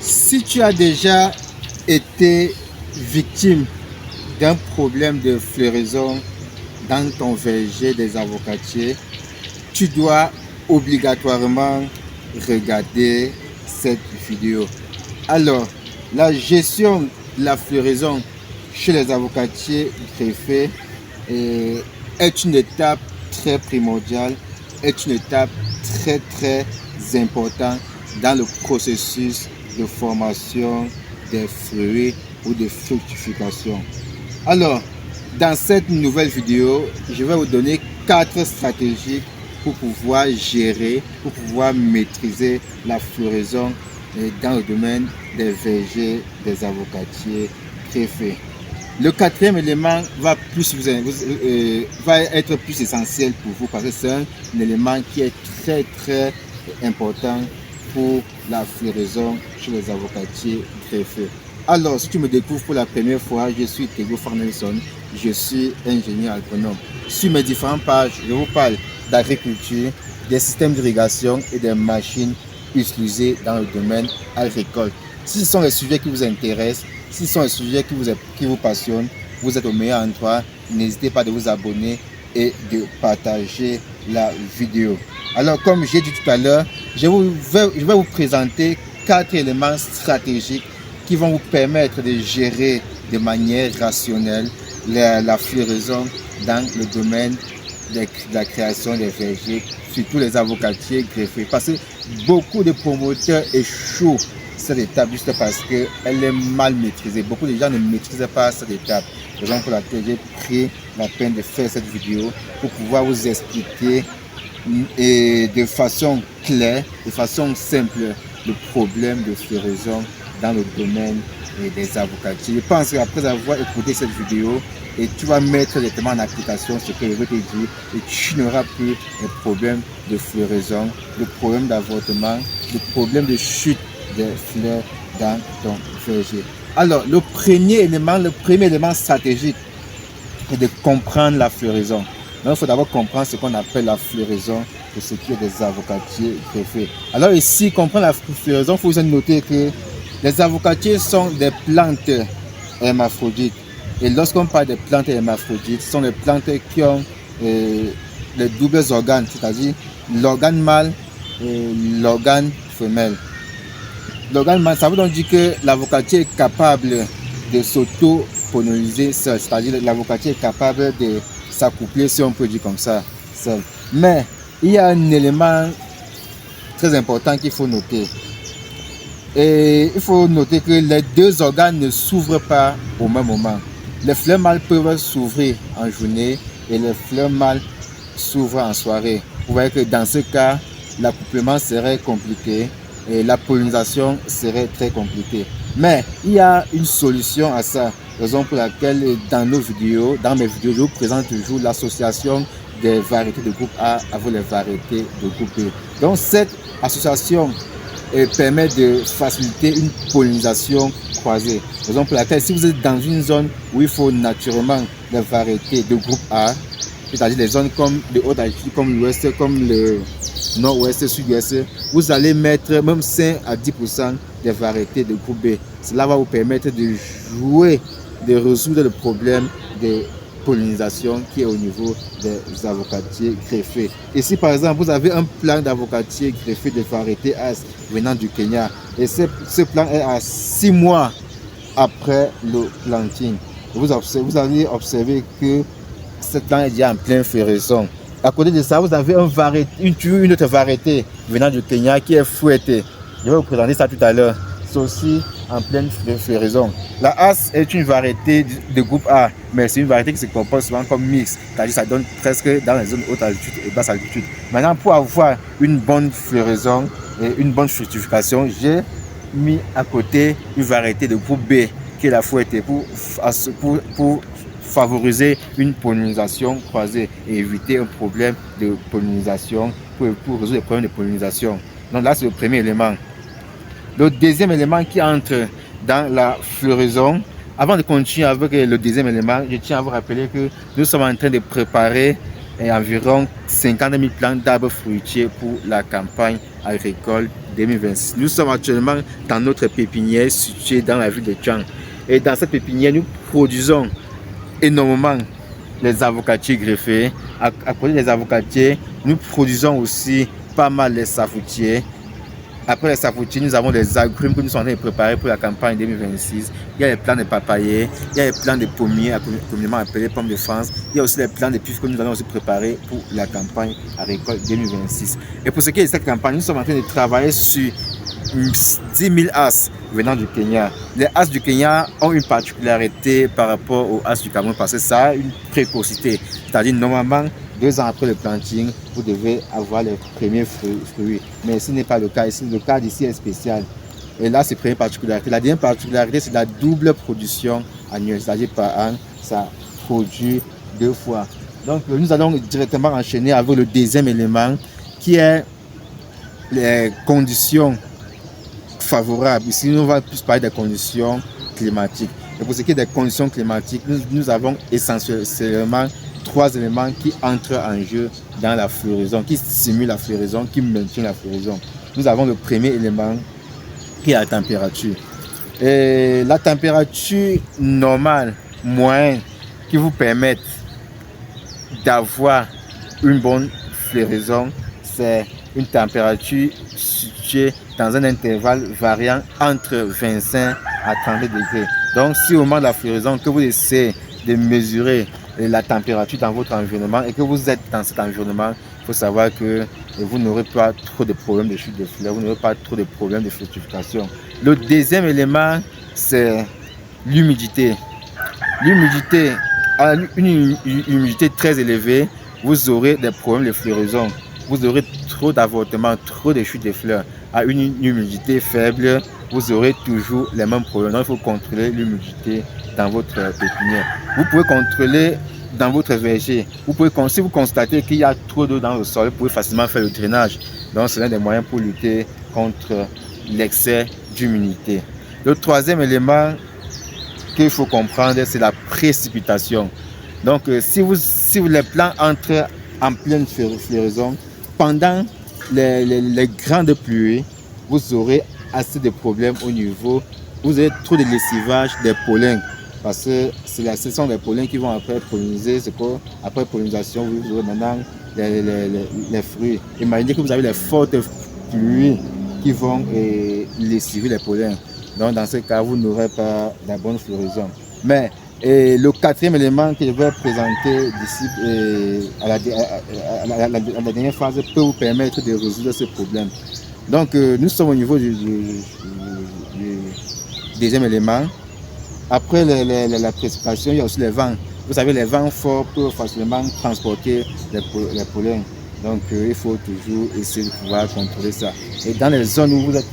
Si tu as déjà été victime d'un problème de floraison dans ton verger des avocatiers, tu dois obligatoirement regarder cette vidéo. Alors, la gestion de la floraison chez les avocatiers greffés est une étape très primordiale, est une étape très importante dans le processus de formation des fruits ou de fructification. Alors, dans cette nouvelle vidéo, je vais vous donner 4 stratégies pour pouvoir gérer, pour pouvoir maîtriser la floraison dans le domaine des vergers, des avocatiers greffés. Le quatrième élément va être plus essentiel pour vous parce que c'est un élément qui est très important pour la floraison chez les avocatiers greffés. Alors, si tu me découvres pour la première fois, je suis Tego Farnelson, je suis ingénieur agronome. Sur mes différentes pages, je vous parle d'agriculture, des systèmes d'irrigation et des machines utilisées dans le domaine agricole. Si ce sont les sujets qui vous intéressent, si ce sont les sujets qui vous passionnent, vous êtes au meilleur endroit. N'hésitez pas de vous abonner et de partager la vidéo. Alors, comme j'ai dit tout à l'heure, je vais vous présenter 4 éléments stratégiques qui vont vous permettre de gérer de manière rationnelle la floraison dans le domaine de la création des vergers, surtout les avocatiers greffés. Parce que beaucoup de promoteurs échouent cette étape juste parce qu'elle est mal maîtrisée. Beaucoup de gens ne maîtrisent pas cette étape. C'est raison pour laquelle j'ai pris la peine de faire cette vidéo pour pouvoir vous expliquer de façon claire, de façon simple, le problème de floraison dans le domaine des avocatiers. Je pense qu'après avoir écouté cette vidéo, et tu vas mettre directement en application ce que je vais te dire et tu n'auras plus de problème de floraison, de problème d'avortement, de problème de chute des fleurs dans ton verger. Alors, le premier élément stratégique est de comprendre la floraison. Donc, il faut d'abord comprendre ce qu'on appelle la floraison de ce qui est des avocatiers greffés. Alors ici, comprendre la floraison, il faut vous noter que les avocatiers sont des plantes hermaphrodites. Et lorsqu'on parle des plantes hermaphrodites, ce sont des plantes qui ont les doubles organes, c'est-à-dire l'organe mâle et l'organe femelle. L'organe mâle, ça veut donc dire que l'avocatier est capable de s'auto-polliniser seul, c'est-à-dire l'avocatier est capable de s'accoupler, si on peut dire comme ça, seul. Mais il y a un élément très important qu'il faut noter. Et il faut noter que les deux organes ne s'ouvrent pas au même moment. Les fleurs mâles peuvent s'ouvrir en journée et les fleurs mâles s'ouvrent en soirée. Vous voyez que dans ce cas, l'accouplement serait compliqué et la pollinisation serait très compliquée. Mais il y a une solution à ça, raison pour laquelle dans mes vidéos, je vous présente toujours l'association des variétés de groupe A avec les variétés de groupe B. Donc cette association permet de faciliter une pollinisation croisée. Raison pour laquelle si vous êtes dans une zone où il faut naturellement des variétés de groupe A, c'est-à-dire des zones comme de haute altitude, comme l'ouest, comme le nord-ouest, sud-ouest, vous allez mettre même 5 à 10% des variétés de groupe B. Cela va vous permettre de résoudre le problème de pollinisation qui est au niveau des avocatiers greffés. Ici par exemple, vous avez un plan d'avocatiers greffés de variété As venant du Kenya et ce plan est à 6 mois après le planting. Vous allez observer que ce plan est déjà en pleine floraison. À côté de ça, vous avez une autre variété venant du Kenya qui est fouettée. Je vais vous présenter ça tout à l'heure. C'est aussi en pleine floraison. La As est une variété de groupe A, mais c'est une variété qui se compose souvent comme mix, c'est-à-dire ça donne presque dans les zones haute altitude et basse altitude. Maintenant, pour avoir une bonne floraison et une bonne fructification, j'ai mis à côté une variété de groupe B qui est la fouettée pour favoriser une pollinisation croisée et éviter un problème de pollinisation, pour résoudre les problèmes de pollinisation. Donc là, c'est le premier élément. Le deuxième élément qui entre dans la floraison, avant de continuer avec le deuxième élément, je tiens à vous rappeler que nous sommes en train de préparer environ 50 000 plants d'arbres fruitiers pour la campagne agricole 2026. Nous sommes actuellement dans notre pépinière située dans la ville de Tchang. Et dans cette pépinière, nous produisons énormément les avocatiers greffés. À côté des avocatiers, nous produisons aussi pas mal les safoutiers. Après les safoutiers, nous avons des agrumes que nous sommes en train de préparer pour la campagne 2026. Il y a les plants de papayers, il y a les plants de pommiers, communément appelés pommes de France. Il y a aussi les plants de pifs que nous allons aussi préparer pour la campagne agricole 2026. Et pour ce qui est de cette campagne, nous sommes en train de travailler sur 10 000 as venant du Kenya. Les as du Kenya ont une particularité par rapport aux as du Cameroun parce que ça a une précocité. C'est-à-dire, normalement, 2 ans après le planting, vous devez avoir les premiers fruits. Mais ce n'est pas le cas ici. Le cas d'ici est spécial. Et là, c'est la première particularité. La deuxième particularité, c'est la double production annuelle. C'est-à-dire, par an, ça produit 2 fois. Donc, nous allons directement enchaîner avec le deuxième élément qui est les conditions favorables. Ici, nous allons plus parler des conditions climatiques. Et pour ce qui est des conditions climatiques, nous avons essentiellement 3 éléments qui entrent en jeu dans la floraison, qui stimulent la floraison, qui maintiennent la floraison. Nous avons le premier élément qui est la température. Et la température normale, moyenne, qui vous permet d'avoir une bonne floraison, c'est une température située dans un intervalle variant entre 25 à 30 degrés. Donc, si au moment de la floraison, que vous essayez de mesurer la température dans votre environnement et que vous êtes dans cet environnement, il faut savoir que vous n'aurez pas trop de problèmes de chute de fleurs, vous n'aurez pas trop de problèmes de fructification. Le deuxième élément, c'est l'humidité. L'humidité, à une humidité très élevée, vous aurez des problèmes de floraison. Vous aurez trop d'avortements, trop de chutes de fleurs. À une humidité faible, vous aurez toujours les mêmes problèmes. Donc, il faut contrôler l'humidité dans votre pépinière. Vous pouvez contrôler dans votre verger. Si vous constatez qu'il y a trop d'eau dans le sol, vous pouvez facilement faire le drainage. Donc, c'est l'un des moyens pour lutter contre l'excès d'humidité. Le troisième élément qu'il faut comprendre, c'est la précipitation. Donc, si les plants entrent en pleine floraison, pendant les grandes pluies, vous aurez assez de problèmes au niveau, vous avez trop de lessivage des pollens. Parce que ce sont les pollens qui vont après polliniser. Après pollinisation, vous aurez maintenant les fruits. Imaginez que vous avez les fortes pluies qui vont lessiver les pollens. Donc, dans ce cas, vous n'aurez pas la bonne floraison. Mais le quatrième élément que je vais présenter d'ici à la dernière phase peut vous permettre de résoudre ce problème. Donc, nous sommes au niveau du deuxième élément. Après la précipitation, il y a aussi les vents. Vous savez, les vents forts peuvent facilement transporter les pollens. Donc, il faut toujours essayer de pouvoir contrôler ça. Et dans les zones où vous êtes,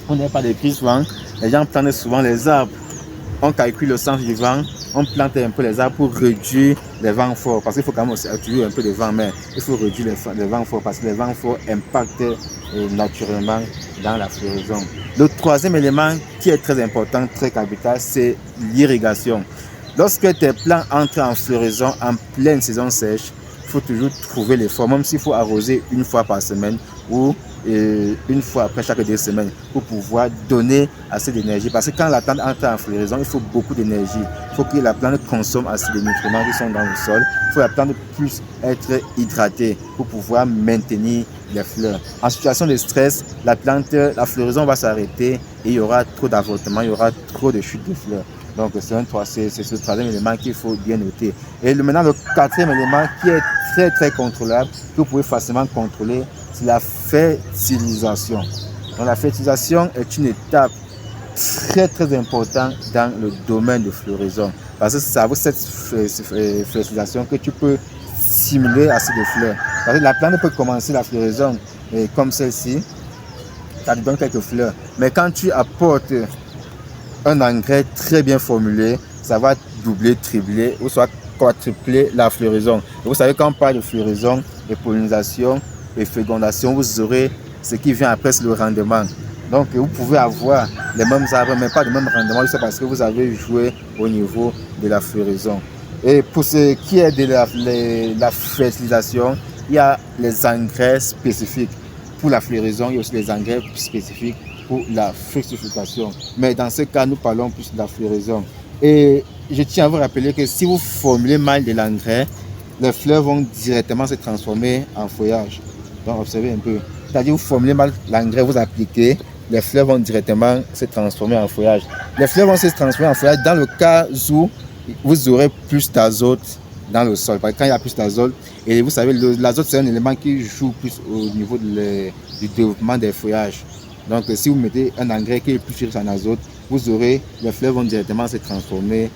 on n'est pas des prix souvent, les gens plantent souvent les arbres. On calcule le sens du vent, on plante un peu les arbres pour réduire les vents forts. Parce qu'il faut quand même aussi toujours un peu de vent, mais il faut réduire les vents forts parce que les vents forts impactent naturellement dans la floraison. Le troisième élément qui est très important, très capital, c'est l'irrigation. Lorsque tes plants entrent en floraison en pleine saison sèche, il faut toujours trouver l'effort, même s'il faut arroser une fois par semaine ou une fois après chaque 2 semaines pour pouvoir donner assez d'énergie. Parce que quand la plante entre en floraison, il faut beaucoup d'énergie. Il faut que la plante consomme assez de nutriments qui sont dans le sol. Il faut que la plante puisse être hydratée pour pouvoir maintenir les fleurs. En situation de stress, la floraison va s'arrêter et il y aura trop d'avortements, il y aura trop de chutes de fleurs. Donc c'est ce troisième élément qu'il faut bien noter. Et maintenant, le quatrième élément qui est très très contrôlable, que vous pouvez facilement contrôler, c'est la fertilisation. Donc la fertilisation est une étape très très importante dans le domaine de floraison. Parce que c'est avec cette fertilisation que tu peux stimuler assez de fleurs. Parce que la plante peut commencer la floraison comme celle-ci, ça te donne quelques fleurs. Mais quand tu apportes un engrais très bien formulé, ça va doubler, tripler ou soit quadrupler la floraison. Et vous savez, quand on parle de floraison, de pollinisation et fécondation, vous aurez ce qui vient après, c'est le rendement. Donc, vous pouvez avoir les mêmes arbres, mais pas le même rendement, c'est parce que vous avez joué au niveau de la floraison. Et pour ce qui est de la fertilisation, il y a les engrais spécifiques pour la floraison, il y a aussi les engrais spécifiques pour la fructification. Mais dans ce cas, nous parlons plus de la floraison. Et je tiens à vous rappeler que si vous formulez mal de l'engrais, les fleurs vont directement se transformer en feuillage. Donc observez un peu. C'est-à-dire vous formulez mal l'engrais, vous appliquez, les fleurs vont directement se transformer en feuillage. Les fleurs vont se transformer en feuillage dans le cas où vous aurez plus d'azote dans le sol. Parce que quand il y a plus d'azote, et vous savez, l'azote c'est un élément qui joue plus au niveau du développement des feuillages. Donc si vous mettez un engrais qui est plus riche en azote, vous aurez, les fleurs vont directement se transformer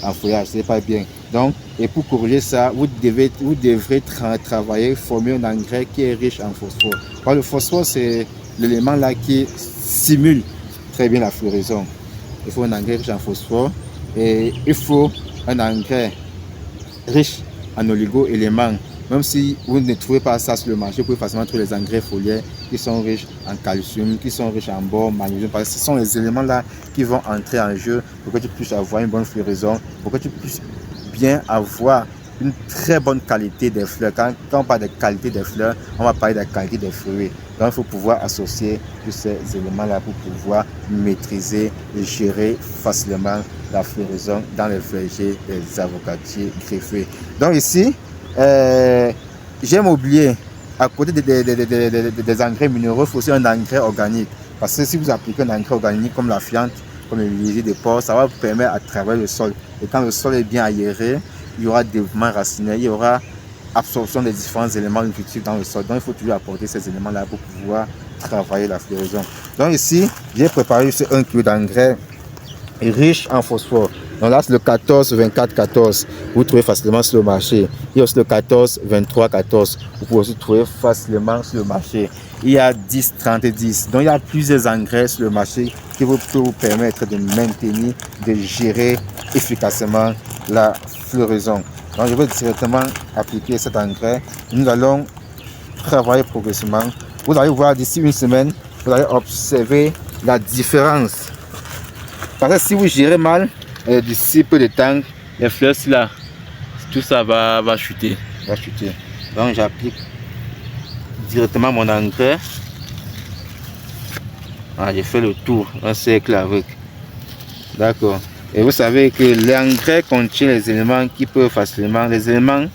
en feuillage. Ce n'est pas bien. Donc, et pour corriger ça, vous devrez travailler, former un engrais qui est riche en phosphore. Parce que le phosphore, c'est l'élément là qui simule très bien la floraison. Il faut un engrais riche en phosphore et il faut un engrais riche en oligo-éléments. Même si vous ne trouvez pas ça sur le marché, vous pouvez facilement trouver les engrais foliaires qui sont riches en calcium, qui sont riches en bore, magnésium, parce que ce sont les éléments là qui vont entrer en jeu pour que tu puisses avoir une bonne floraison, pour que tu puisses bien avoir une très bonne qualité des fleurs. Quand on parle de qualité des fleurs, on va parler de la qualité des fruits. Donc il faut pouvoir associer tous ces éléments-là pour pouvoir maîtriser et gérer facilement la floraison dans les vergers des avocatiers greffés. Donc ici, j'aime oublier, à côté des engrais minéraux, il faut aussi un engrais organique. Parce que si vous appliquez un engrais organique comme la fiente, comme le lisier de porc, ça va vous permettre à travailler le sol. Et quand le sol est bien aéré, il y aura développement raciné, il y aura absorption des différents éléments nutritifs dans le sol. Donc il faut toujours apporter ces éléments-là pour pouvoir travailler la floraison. Donc ici, j'ai préparé juste 1 kg d'engrais riche en phosphore. Donc là, c'est le 14, 24, 14. Vous trouvez facilement sur le marché. Il y a aussi le 14, 23, 14. Vous pouvez aussi trouver facilement sur le marché. Il y a 10, 30 et 10. Donc il y a plusieurs engrais sur le marché qui peuvent vous permettre de maintenir, de gérer efficacement la floraison. Donc je vais directement appliquer cet engrais. Nous allons travailler progressivement. Vous allez voir d'ici une semaine, vous allez observer la différence. Parce que si vous gérez mal, d'ici peu de temps, les fleurs là, tout ça va chuter. Donc j'applique directement mon engrais. J'ai fait le tour, un cercle avec. D'accord. Et vous savez que l'engrais contient les éléments qui peuvent facilement, les éléments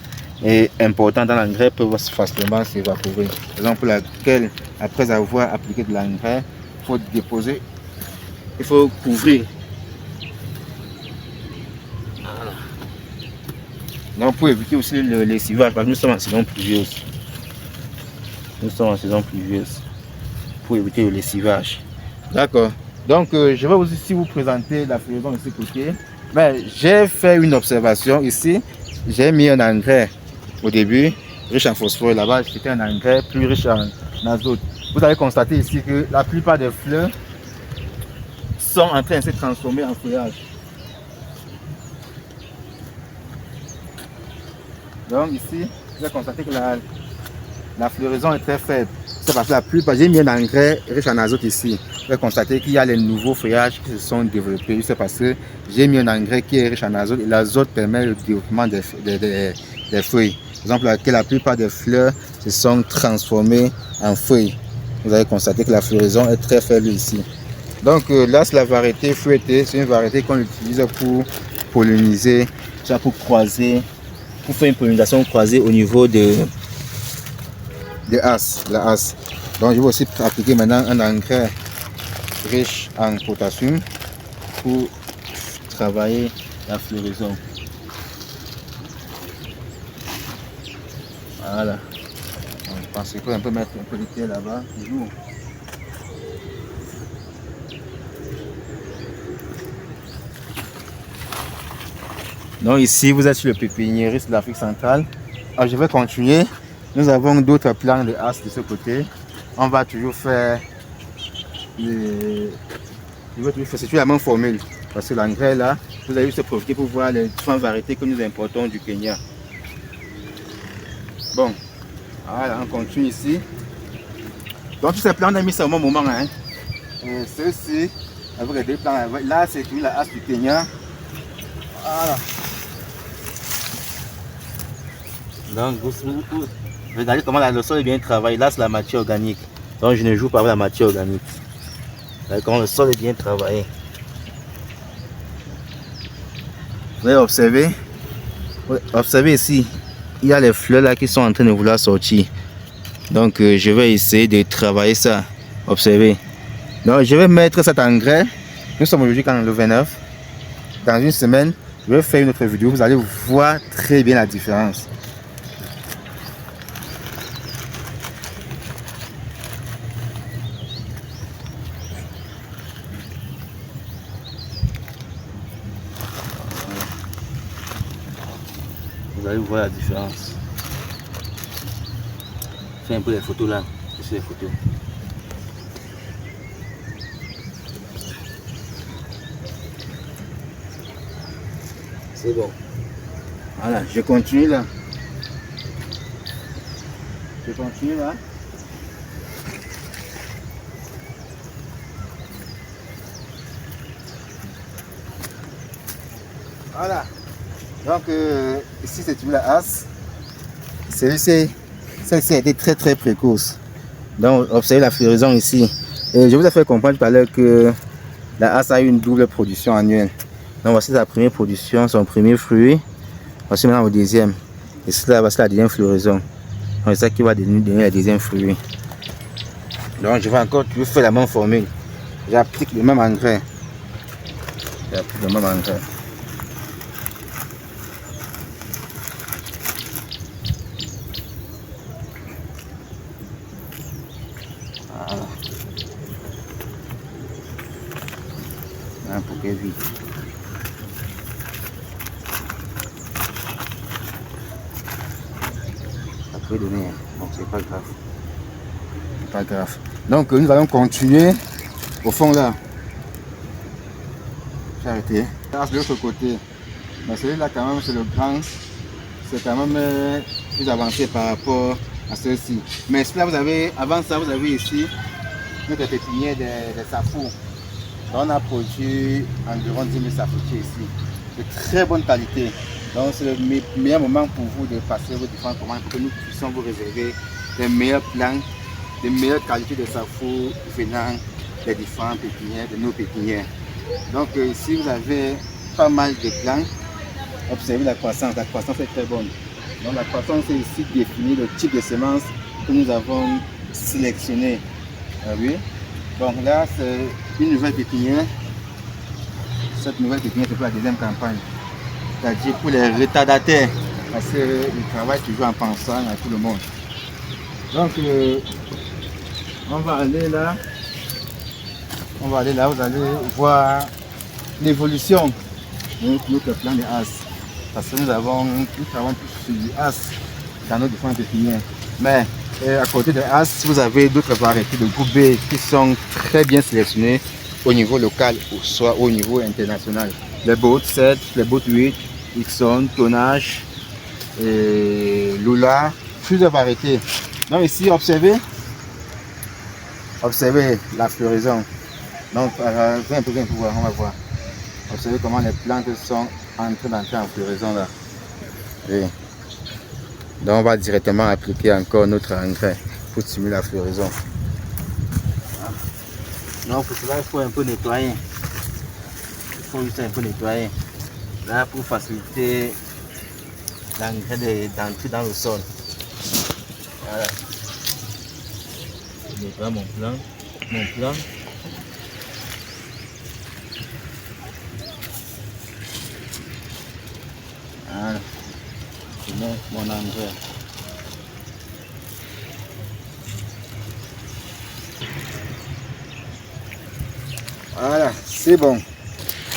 importants dans l'engrais peuvent facilement s'évaporer. Raison pour laquelle, après avoir appliqué de l'engrais, il faut déposer, il faut couvrir. Voilà. Donc pour éviter aussi le lessivage, parce que nous sommes en saison pluvieuse. Pour éviter le lessivage. D'accord. Donc je vais aussi vous présenter la floraison de ce côté. Mais j'ai fait une observation ici. J'ai mis un engrais au début, riche en phosphore. Là-bas, c'était un engrais plus riche en azote. Vous avez constaté ici que la plupart des fleurs sont en train de se transformer en feuillage. Donc ici, vous avez constaté que la floraison est très faible. C'est parce que la plupart, j'ai mis un engrais riche en azote ici. Vous allez constater qu'il y a les nouveaux feuillages qui se sont développés. C'est parce que j'ai mis un engrais qui est riche en azote et l'azote permet le développement des feuilles. Par exemple, la plupart des fleurs se sont transformées en feuilles. Vous allez constater que la floraison est très faible ici. Donc là, c'est la variété feuilletée. C'est une variété qu'on utilise pour polliniser, pour croiser, pour faire une pollinisation croisée au niveau de la hasse. Donc je vais aussi appliquer maintenant un engrais riche en potassium pour travailler la floraison. Voilà. Je pense qu'il faut un peu mettre un peu de terre là-bas toujours. Donc ici vous êtes sur le pépiniériste de l'Afrique centrale. Alors, je vais continuer. Nous avons d'autres plants de hasse de ce côté. On va toujours faire c'est toujours la même formule. Parce que l'engrais là, vous allez juste profiter pour voir les différentes variétés que nous importons du Kenya. Bon, voilà, on continue ici. Donc tous ces plants, on a mis ça au même moment. Hein. Ceux-ci, avec les deux plants, là c'est toujours la hasse du Kenya. Voilà. Donc, vous regardez comment le sol est bien travaillé. Là, c'est la matière organique. Donc, je ne joue pas avec la matière organique. Regardez comment le sol est bien travaillé. Vous allez observer. Observez ici. Il y a les fleurs là qui sont en train de vouloir sortir. Donc, je vais essayer de travailler ça. Observez. Donc, je vais mettre cet engrais. Nous sommes aujourd'hui quand le 29. Dans une semaine, je vais faire une autre vidéo. Vous allez voir très bien la différence. Vous allez voir la différence. Fais un peu les photos là. Ici les photos. C'est bon. Voilà, je continue là. Je continue là. Voilà. Donc ici c'est tout la as. Celle-ci a été très précoce. Donc observez la floraison ici. Et je vous ai fait comprendre tout à l'heure que la as a une double production annuelle. Donc voici sa première production, son premier fruit. Voici maintenant le deuxième. Et cela, voici la deuxième floraison. Donc c'est ça qui va donner la deuxième fruit. Donc je vais encore faire la même formule. J'applique le même engrais. J'applique le même engrais. Voilà. Un bouquet vide. Ça peut donner, donc c'est pas grave. C'est pas grave. Donc nous allons continuer au fond là. J'ai arrêté. De l'autre côté. Mais celui-là quand même c'est le grand. C'est quand même plus avancé par rapport à ceux-ci. Mais celui-là vous avez, avant ça vous avez ici notre pépinière des safours. On a produit environ 10 000 safoutiers ici, de très bonne qualité. Donc c'est le meilleur moment pour vous de passer vos différentes commandes pour que nous puissions vous réserver les meilleurs plants, les meilleures qualités de safour venant des différentes pépinières, de nos pépinières. Donc ici vous avez pas mal de plants. Observez la croissance est très bonne. Donc la croissance est ici définie le type de semences que nous avons sélectionné. Ah oui. Donc là c'est une nouvelle pépinière. Cette nouvelle pépinière c'est pour la deuxième campagne. C'est-à-dire pour les retardataires. Parce qu'ils travaillent toujours en pensant à tout le monde. Donc on va aller là. On va aller là, vous allez voir l'évolution de notre plan de as. Parce que nous travaillons plus sur du as dans nos différentes pépinières. Mais à côté de as, vous avez d'autres variétés de groupe B qui sont très bien sélectionnées au niveau local ou soit au niveau international. Les bottes 7, les bottes 8, Ixon, Tonnage, Lula, plusieurs variétés. Donc ici, observez la floraison. Donc, viens un peu voir, on va voir. Observez comment les plantes sont en train d'entrer en floraison là. Et donc, on va directement appliquer encore notre engrais pour stimuler la floraison. Donc, pour cela, il faut un peu nettoyer. Il faut juste un peu nettoyer. Là, pour faciliter l'engrais d'entrer dans le sol. Voilà. Je nettoie mon plan. Voilà. Je mets mon engrais. Voilà, c'est bon.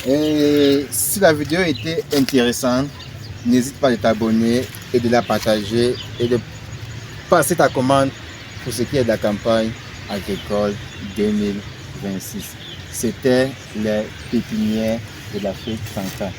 Et si la vidéo était intéressante, n'hésite pas à t'abonner et de la partager et de passer ta commande pour ce qui est de la campagne agricole 2026. C'était les pépinières de l'Afrique centrale.